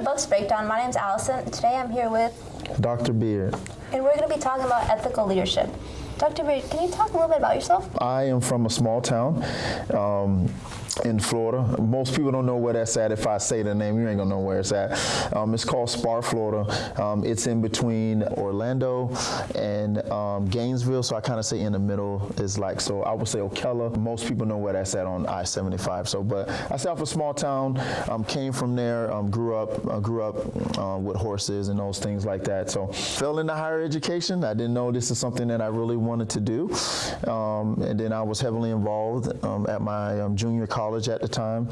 Books Breakdown. My name's Allison. Today I'm here with Dr. Beard. And we're going to be talking about ethical leadership. Dr. Beard, can you talk a little bit about yourself? I am from a small town in Florida. Most people don't know where that's at. If I say the name, you ain't gonna know where it's at. It's called Spar, Florida. It's in between Orlando and Gainesville, so I kind of say in the middle is like, so I would say Ocala. Most people know where that's at on I-75. So, but I say I'm from a small town, came from there, grew up with horses and those things like that. So fell into higher education. I didn't know this is something that I really wanted to do. And then I was heavily involved at my junior college at the time.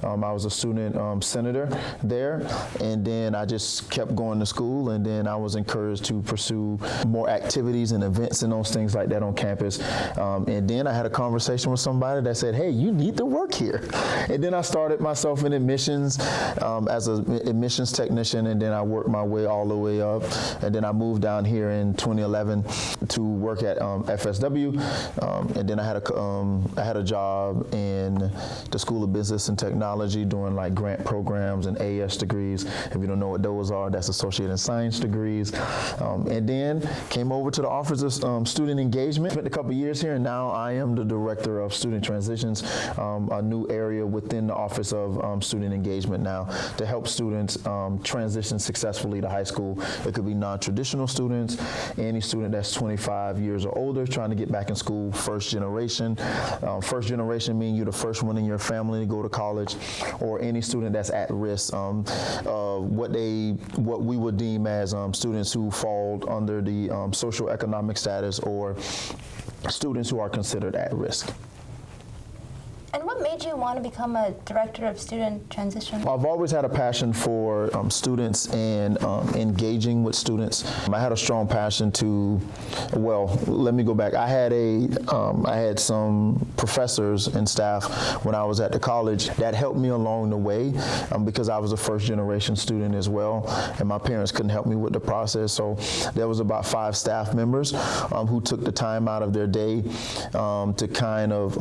I was a student senator there, and then I just kept going to school, and then I was encouraged to pursue more activities and events and those things like that on campus. And then I had a conversation with somebody that said, hey, you need to work here. And then I started myself in admissions as an admissions technician, and then I worked my way all the way up. And then I moved down here in 2011 to work at FSW, and then I had a job in the School of Business and Technology doing like grant programs and AS degrees. If you don't know what those are, that's Associate in Science degrees. And then came over to the Office of Student Engagement. Spent a couple years here, and now I am the Director of Student Transitions, a new area within the Office of Student Engagement now to help students transition successfully to high school. It could be non-traditional students, any student that's 25 years or older trying to get back in school, first generation. First generation means you're the first one in your family to go to college, or any student that's at risk, what we would deem as students who fall under the social economic status, or students who are considered at risk. And what made you want to become a director of student transition? I've always had a passion for students and engaging with students. I had a strong passion to, well, let me go back. I had some professors and staff when I was at the college that helped me along the way because I was a first generation student as well, and my parents couldn't help me with the process. So there was about 5 staff members who took the time out of their day to kind of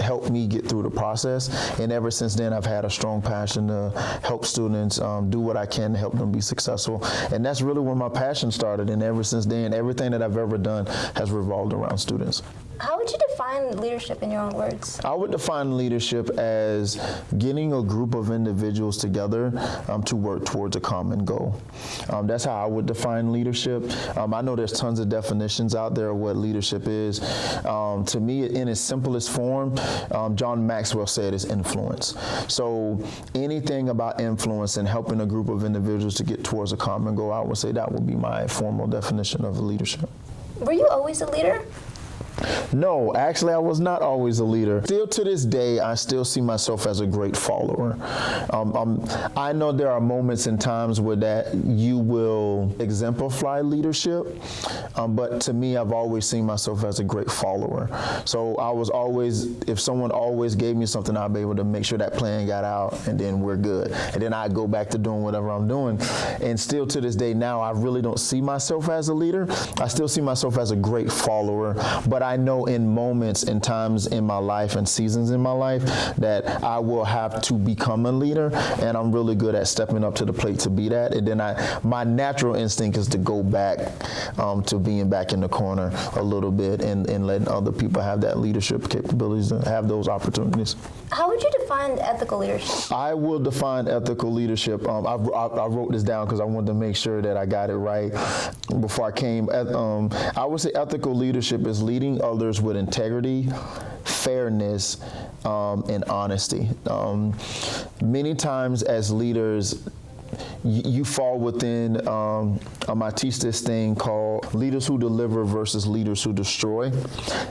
help me get through the process. And ever since then, I've had a strong passion to help students do what I can to help them be successful. And that's really where my passion started. And ever since then, everything that I've ever done has revolved around students. How would you define leadership in your own words? I would define leadership as getting a group of individuals together to work towards a common goal. That's how I would define leadership. I know there's tons of definitions out there of what leadership is. To me, in its simplest form, John Maxwell said is influence. So anything about influence and helping a group of individuals to get towards a common goal, I would say that would be my formal definition of leadership. Were you always a leader? No, actually, I was not always a leader. Still to this day, I still see myself as a great follower. I know there are moments and times where that you will exemplify leadership, but to me, I've always seen myself as a great follower. So I was always, if someone always gave me something, I'd be able to make sure that plan got out, and then we're good. And then I'd go back to doing whatever I'm doing. And still to this day now, I really don't see myself as a leader. I still see myself as a great follower, but I know in moments and times in my life and seasons in my life that I will have to become a leader, and I'm really good at stepping up to the plate to be that. And then my natural instinct is to go back to being back in the corner a little bit and letting other people have that leadership capabilities and have those opportunities. How would you define ethical leadership? I will define ethical leadership. I wrote this down because I wanted to make sure that I got it right before I came. I would say ethical leadership is leading others with integrity, fairness, and honesty. Many times as leaders, you fall within, I teach this thing called leaders who deliver versus leaders who destroy.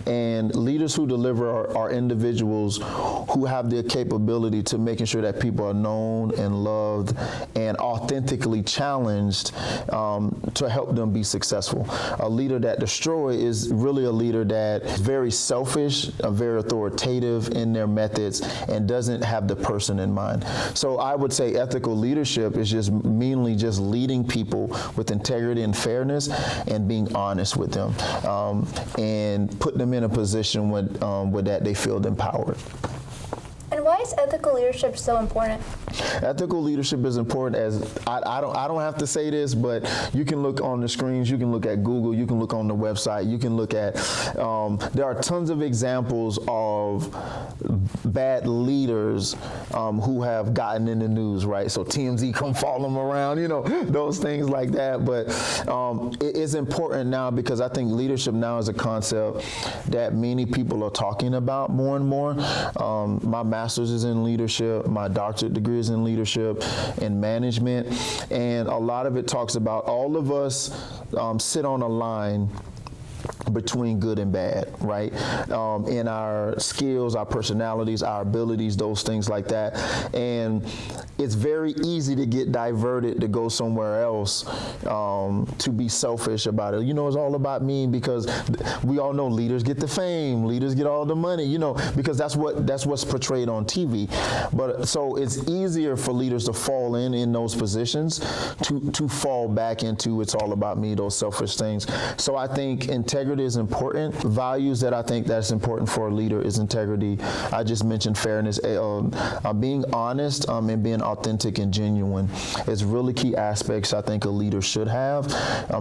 And leaders who deliver are individuals who have the capability to making sure that people are known and loved and authentically challenged to help them be successful. A leader that destroys is really a leader that is very selfish, very authoritative in their methods, and doesn't have the person in mind. So I would say ethical leadership is just mainly just leading people with integrity and fairness and being honest with them and put them in a position where that they feel empowered. And why Why is ethical leadership so important? Ethical leadership is important as I don't have to say this, but you can look on the screens, you can look at Google, you can look on the website, you can look at there are tons of examples of bad leaders who have gotten in the news, right? So TMZ come follow them around, those things like that. But it is important now because I think leadership now is a concept that many people are talking about more and more. My master's is in leadership, my doctorate degree is in leadership and management, and a lot of it talks about all of us sit on a line between good and bad, right? In our skills, our personalities, our abilities, those things like that. And it's very easy to get diverted to go somewhere else, to be selfish about it. It's all about me because we all know leaders get the fame, leaders get all the money, because that's what's portrayed on TV. But so it's easier for leaders to fall in those positions to fall back into it's all about me, those selfish things. So I think integrity is important. Values that I think that's important for a leader is integrity. I just mentioned fairness. Being honest and being authentic and genuine is really key aspects I think a leader should have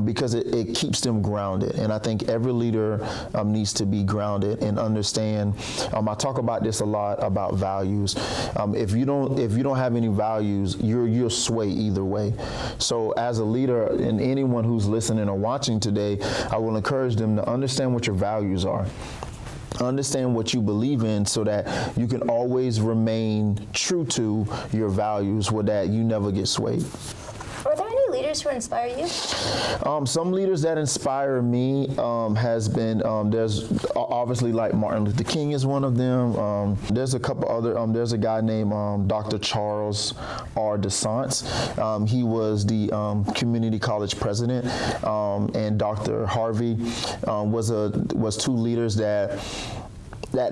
because it keeps them grounded. And I think every leader needs to be grounded and understand. I talk about this a lot about values. If you don't have any values, you'll sway either way. So as a leader, and anyone who's listening or watching today, I will encourage them to understand what your values are. Understand what you believe in so that you can always remain true to your values where that you never get swayed. Are there any leaders who inspire you? Some leaders that inspire me has been, there's obviously like Martin Luther King is one of them. There's a couple other, there's a guy named Dr. Charles R. DeSantis. He was the community college president, and Dr. Harvey was two leaders that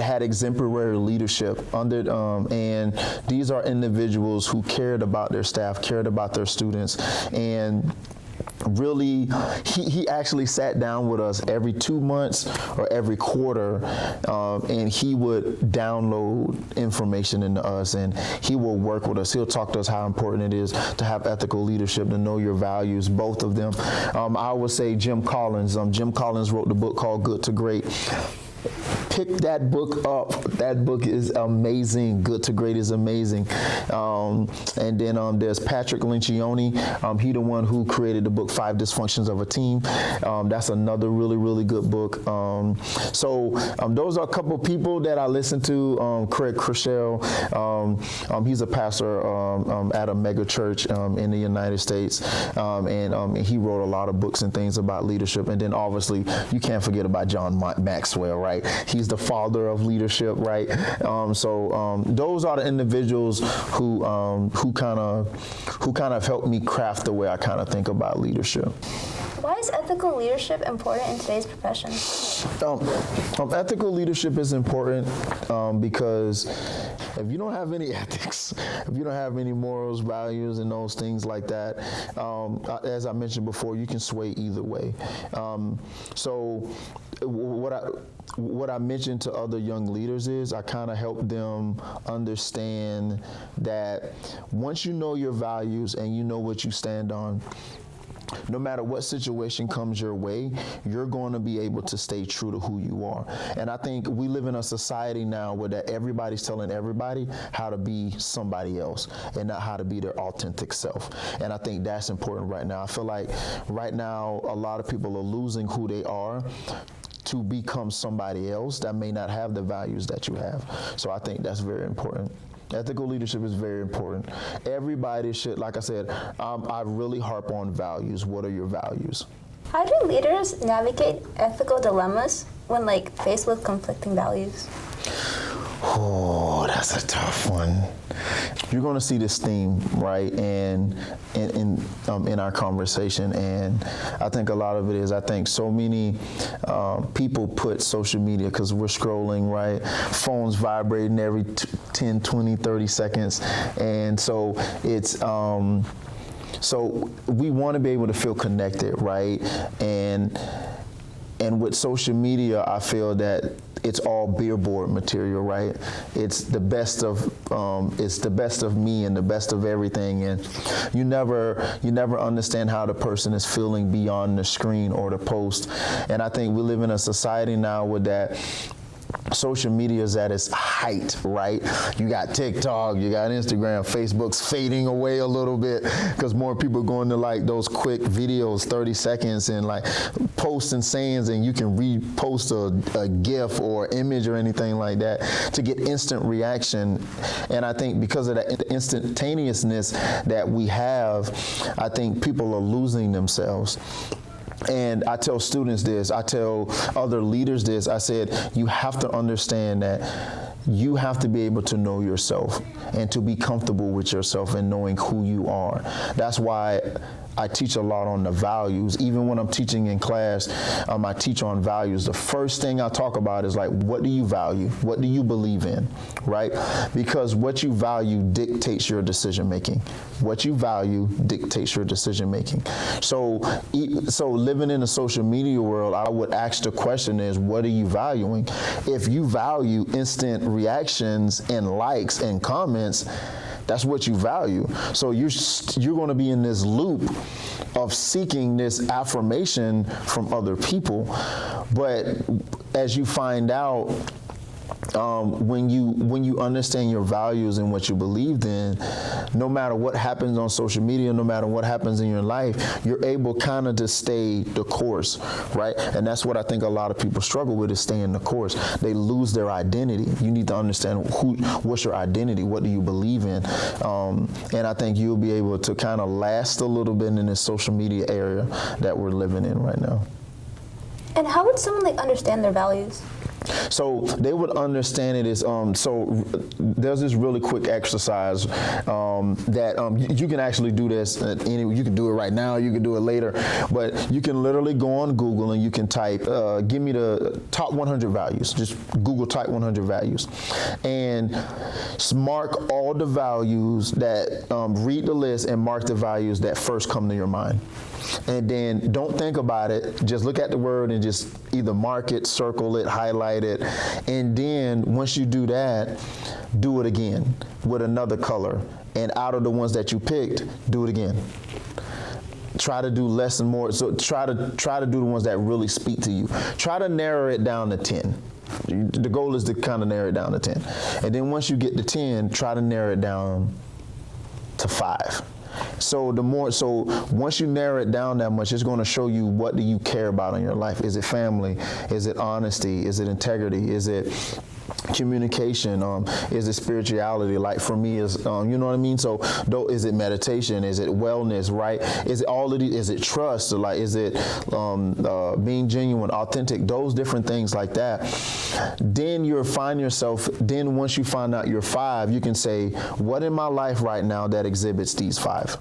had exemplary leadership and these are individuals who cared about their staff, cared about their students, and really he actually sat down with us every 2 months or every quarter, and he would download information into us, and he will work with us. He'll talk to us how important it is to have ethical leadership, to know your values, both of them. I would say Jim Collins. Jim Collins wrote the book called Good to Great. Pick that book up. That book is amazing. Good to Great is amazing. And then there's Patrick Lencioni. He the one who created the book 5 Dysfunctions of a Team. That's another really, really good book. So those are a couple people that I listen to. Craig Chrishell, he's a pastor at a mega church in the United States. And he wrote a lot of books and things about leadership. And then obviously you can't forget about John Maxwell, right? He's the father of leadership, right? So those are the individuals who kind of helped me craft the way I kind of think about leadership. Why is ethical leadership important in today's profession? Ethical leadership is important because if you don't have any ethics, if you don't have any morals, values, and those things like that, as I mentioned before, you can sway either way. So what I mentioned to other young leaders is I kind of help them understand that once you know your values and you know what you stand on, no matter what situation comes your way, you're going to be able to stay true to who you are. And I think we live in a society now where that everybody's telling everybody how to be somebody else and not how to be their authentic self. And I think that's important right now. I feel like right now a lot of people are losing who they are to become somebody else that may not have the values that you have. So I think that's very important. Ethical leadership is very important. Everybody should, like I said, I really harp on values. What are your values? How do leaders navigate ethical dilemmas when faced with conflicting values? Oh, that's a tough one. You're going to see this theme, right, and in our conversation, and I think a lot of it is, I think so many people put social media, because we're scrolling, right, phones vibrating every 10, 20, 30 seconds, and so it's, so we want to be able to feel connected, right, and with social media, I feel that it's all billboard material, right? It's the best of me and the best of everything, and you never understand how the person is feeling beyond the screen or the post. And I think we live in a society now with that. Social media is at its height, right? You got TikTok, you got Instagram, Facebook's fading away a little bit because more people are going to like those quick videos, 30 seconds, and like posting sayings, and you can repost a GIF or image or anything like that to get instant reaction. And I think because of that instantaneousness that we have, I think people are losing themselves. And I tell students this, I tell other leaders this, I said, you have to understand that you have to be able to know yourself and to be comfortable with yourself and knowing who you are. That's why I teach a lot on the values. Even when I'm teaching in class, I teach on values. The first thing I talk about is like, what do you value? What do you believe in, right? Because what you value dictates your decision making. What you value dictates your decision making. So living in the social media world, I would ask the question is, what are you valuing? If you value instant reactions and likes and comments, that's what you value. So you're going to be in this loop of seeking this affirmation from other people. But as you find out, when you understand your values and what you believe in, no matter what happens on social media, no matter what happens in your life, you're able kind of to stay the course, right? And that's what I think a lot of people struggle with, is staying the course. They lose their identity. You need to understand what's your identity, what do you believe in, and I think you'll be able to kind of last a little bit in this social media area that we're living in right now. And how would someone like understand their values? So they would understand it as, so there's this really quick exercise that you can actually do this. You can do it right now, you can do it later, but you can literally go on Google and you can type, give me the top 100 values. Just Google type 100 values. And mark all the values that, read the list and mark the values that first come to your mind. And then don't think about it, just look at the word and just either mark it, circle it, highlight it. And then once you do that, do it again with another color. And out of the ones that you picked, do it again. Try to do less and more. So try to do the ones that really speak to you. Try to narrow it down to 10. The goal is to kind of narrow it down to 10. And then once you get to 10, try to narrow it down to 5. So once you narrow it down that much, it's going to show you what do you care about in your life. Is it family? Is it honesty? Is it integrity? Is it communication? Is it spirituality? Like for me, is you know what I mean? So is it meditation? Is it wellness? Right? Is it all of these? Is it trust? Or like is it being genuine, authentic? Those different things like that. Then you'll find yourself. Then once you find out your 5, you can say, what in my life right now that exhibits these 5?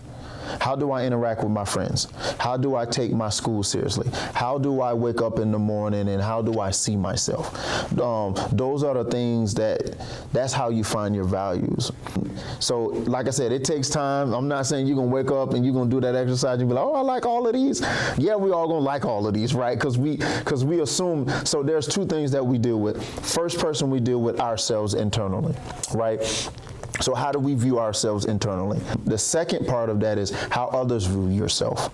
How do I interact with my friends? How do I take my school seriously? How do I wake up in the morning, and how do I see myself? Those are the things that's how you find your values. So like I said, it takes time. I'm not saying you're going to wake up and you're going to do that exercise and be like, oh, I like all of these. Yeah, we all going to like all of these, right? Because we assume, so there's 2 things that we deal with. First person, we deal with ourselves internally, right? So how do we view ourselves internally? The second part of that is how others view yourself,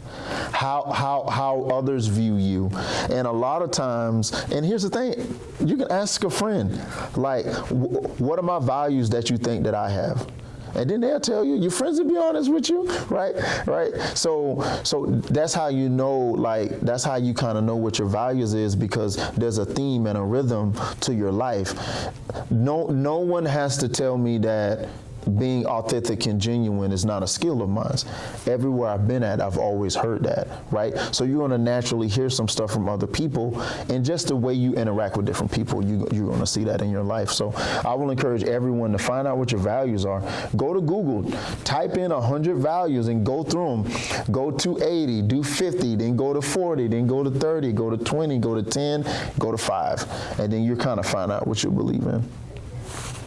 how others view you. And a lot of times, and here's the thing, you can ask a friend, like, what are my values that you think that I have? And then they'll tell you, your friends will be honest with you, right? So that's how you know, like, that's how you kind of know what your values is, because there's a theme and a rhythm to your life. No one has to tell me that being authentic and genuine is not a skill of mine. Everywhere I've been at, I've always heard that, right? So you're going to naturally hear some stuff from other people, and just the way you interact with different people, you're going to see that in your life. So I will encourage everyone to find out what your values are. Go to Google, type in 100 values and go through them. Go to 80, do 50, then go to 40, then go to 30, go to 20, go to 10, go to 5. And then you kind of find out what you believe in.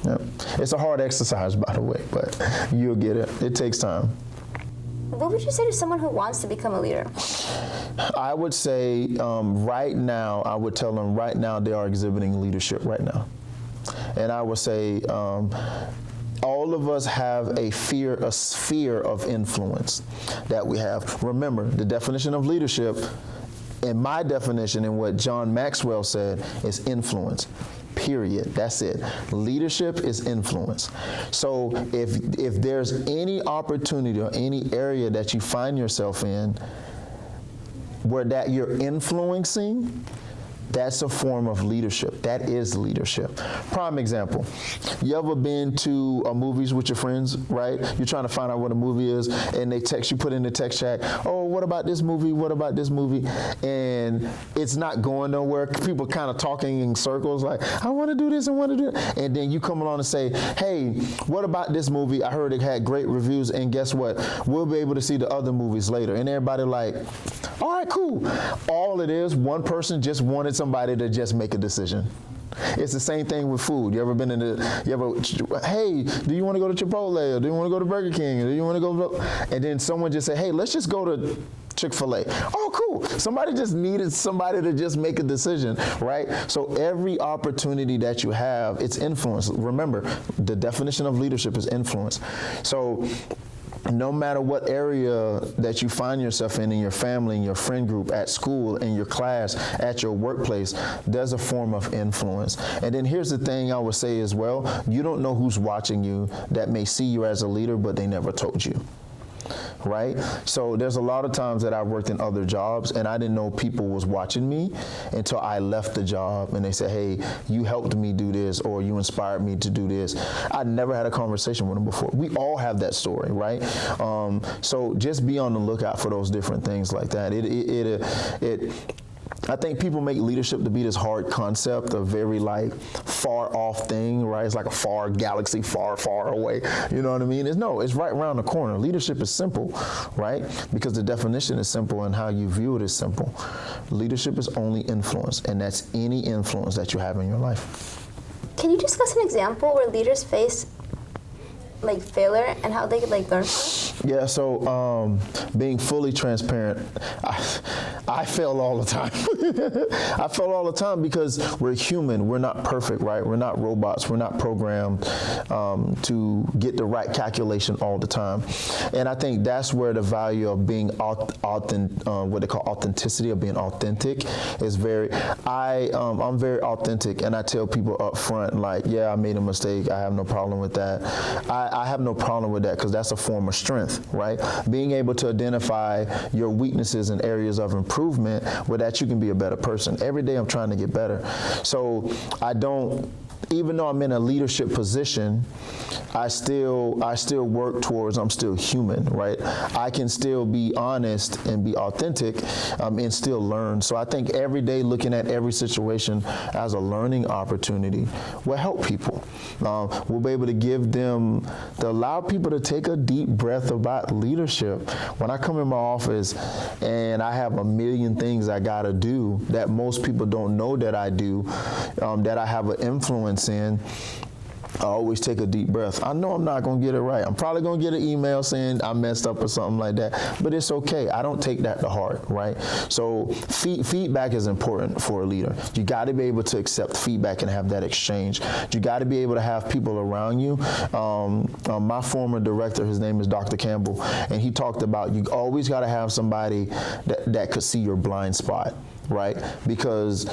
Yeah. It's a hard exercise, by the way, but you'll get it. It takes time. What would you say to someone who wants to become a leader? I would say right now, I would tell them right now they are exhibiting leadership right now. And I would say all of us have a sphere of influence that we have. Remember, the definition of leadership, in my definition and what John Maxwell said, is influence. Period. That's it. Leadership is influence. So if there's any opportunity or any area that you find yourself in where that you're influencing, that's a form of leadership. That is leadership. Prime example. You ever been to movies with your friends, right? You're trying to find out what a movie is, and they text you, put in the text chat, oh, what about this movie? What about this movie? And it's not going nowhere. People kind of talking in circles like, I want to do this, I want to do that. And then you come along and say, hey, what about this movie? I heard it had great reviews, and guess what? We'll be able to see the other movies later. And everybody like, all right, cool. All it is, one person just wanted somebody to just make a decision. It's the same thing with food. You ever been in hey, do you want to go to Chipotle, or do you want to go to Burger King, or do you want to go, and then someone just say, hey, let's just go to Chick-fil-A. Oh, cool. Somebody just needed somebody to just make a decision, right? So every opportunity that you have, it's influence. Remember, the definition of leadership is influence. So no matter what area that you find yourself in your family, in your friend group, at school, in your class, at your workplace, there's a form of influence. And then here's the thing I would say as well, you don't know who's watching you that may see you as a leader, but they never told you. Right? So there's a lot of times that I've worked in other jobs and I didn't know people was watching me until I left the job and they said, hey, you helped me do this, or you inspired me to do this. I never had a conversation with them before. We all have that story, right? So just be on the lookout for those different things like that. I think people make leadership to be this hard concept, a very like far off thing, right? It's like a far galaxy, far, far away. You know what I mean? It's right around the corner. Leadership is simple, right? Because the definition is simple and how you view it is simple. Leadership is only influence, and that's any influence that you have in your life. Can you discuss an example where leaders face like failure and how they could like learn from it? Yeah, so being fully transparent, I fail all the time. I fail all the time because we're human. We're not perfect, right? We're not robots. We're not programmed to get the right calculation all the time. And I think that's where the value of being what they call authenticity, of being authentic, is I'm very authentic, and I tell people up front, like, yeah, I made a mistake. I have no problem with that. I have no problem with that because that's a form of strength, right? Being able to identify your weaknesses and areas of improvement, with that you can be a better person. Every day I'm trying to get better. So even though I'm in a leadership position, I still work towards, I'm still human, right? I can still be honest and be authentic and still learn. So I think every day looking at every situation as a learning opportunity will help people. We'll be able to allow people to take a deep breath about leadership. When I come in my office and I have a million things I gotta do that most people don't know that I do, that I have an influence in, I always take a deep breath. I know I'm not going to get it right. I'm probably going to get an email saying I messed up or something like that, but it's okay. I don't take that to heart, right? So feedback is important for a leader. You got to be able to accept feedback and have that exchange. You got to be able to have people around you. My former director, his name is Dr. Campbell, and he talked about you always got to have somebody that could see your blind spot, right? Because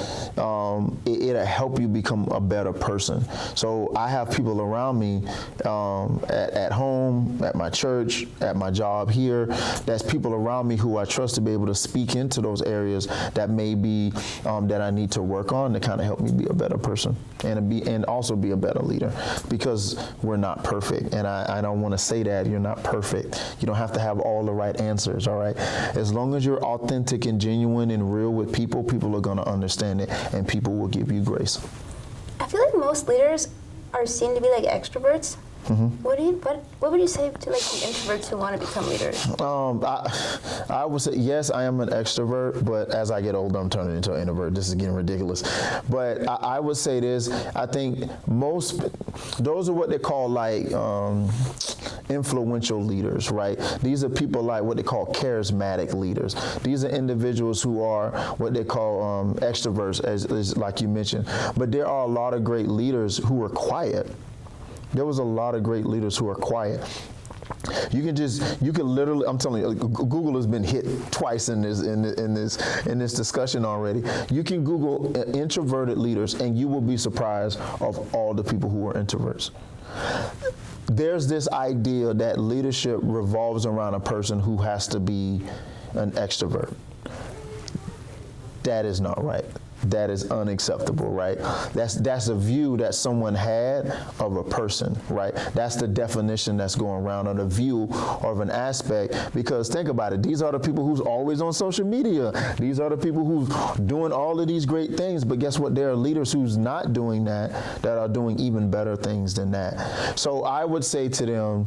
it'll help you become a better person. So I have people around me at home, at my church, at my job here. That's people around me who I trust to be able to speak into those areas that may be that I need to work on to kind of help me be a better person and also be a better leader, because we're not perfect. And I don't want to say that you're not perfect. You don't have to have all the right answers, all right? As long as you're authentic and genuine and real with people are going to understand it, and people will give you grace. I feel like most leaders are seen to be like extroverts. What would you say to like the introverts who want to become leaders? I would say yes, I am an extrovert, but as I get older, I'm turning into an introvert. This is getting ridiculous. But I would say this, I think those are what they call like influential leaders, right? These are people like what they call charismatic leaders. These are individuals who are what they call extroverts, as like you mentioned. But there are a lot of great leaders who are quiet. There was a lot of great leaders who are quiet. You can literally, I'm telling you, Google has been hit twice in this discussion already. You can Google introverted leaders and you will be surprised of all the people who are introverts. There's this idea that leadership revolves around a person who has to be an extrovert. That is not right. That is unacceptable, right? That's a view that someone had of a person, right? That's the definition that's going around, or the view of an aspect. Because think about it, these are the people who's always on social media. These are the people who's doing all of these great things. But guess what? There are leaders who's not doing that are doing even better things than that. So I would say to them,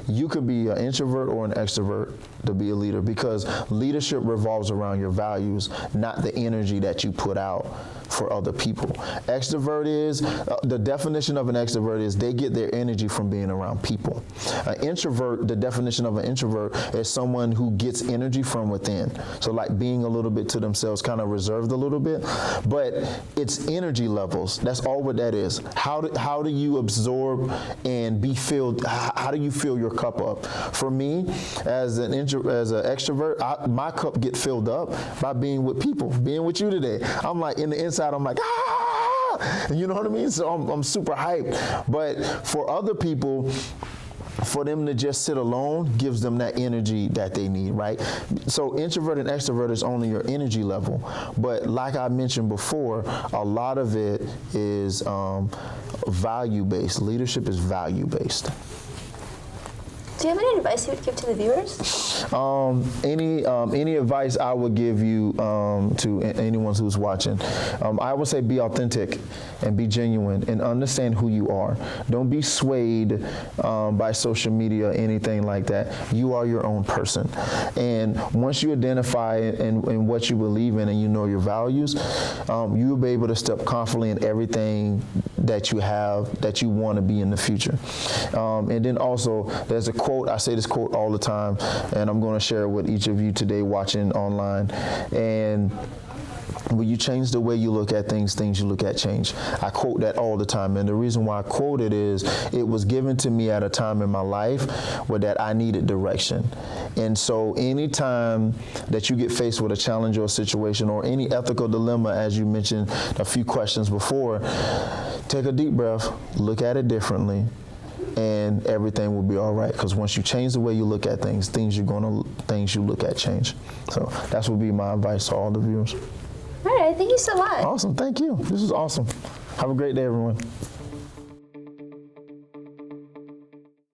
you could be an introvert or an extrovert to be a leader, because leadership revolves around your values, not the energy that you put out for other people. Extrovert is, the definition of an extrovert is they get their energy from being around people. An introvert, the definition of an introvert is someone who gets energy from within. So like being a little bit to themselves, kind of reserved a little bit, but it's energy levels. That's all what that is. How do you absorb and be filled? How do you fill your cup up? For me, as an extrovert, my cup get filled up by being with people, being with you today. I'm like in the inside, I'm like, ah! You know what I mean? So I'm super hyped. But for other people, for them to just sit alone gives them that energy that they need, right? So introvert and extrovert is only your energy level. But like I mentioned before, a lot of it is value-based. Leadership is value-based. Do you have any advice you would give to the viewers? Any advice I would give you to anyone who's watching, I would say be authentic and be genuine and understand who you are. Don't be swayed by social media or anything like that. You are your own person. And once you identify in what you believe in and you know your values, you'll be able to step confidently in everything that you have, that you want to be in the future. And then also, there's a quote, I say this quote all the time, and I'm going to share it with each of you today watching online. And when you change the way you look at things you look at change. I quote that all the time, and the reason why I quote it is it was given to me at a time in my life where that I needed direction. And so anytime that you get faced with a challenge or a situation or any ethical dilemma, as you mentioned a few questions before, take a deep breath, look at it differently, and everything will be all right. Because once you change the way you look at things you look at change. So that would be my advice to all the viewers. All right, thank you so much. Awesome, thank you. This was awesome. Have a great day, everyone.